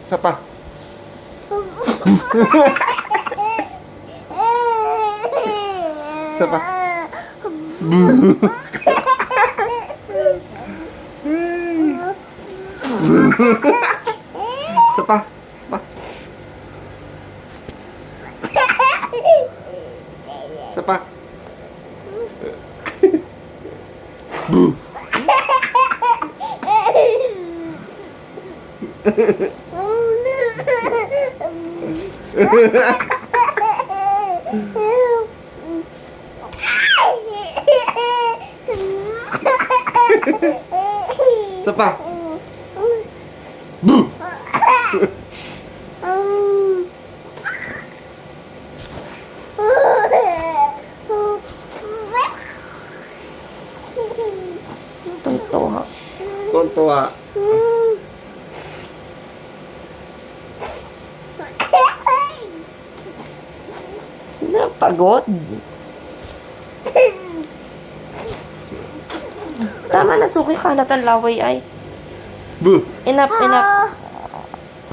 Isa pa. Isa pa. Isa pa. Pa. Isa pa. Isa pa. Tuntua. Tuntua. Napagod. Tama na, suki ka na laway ay. Buh. Enough, enough.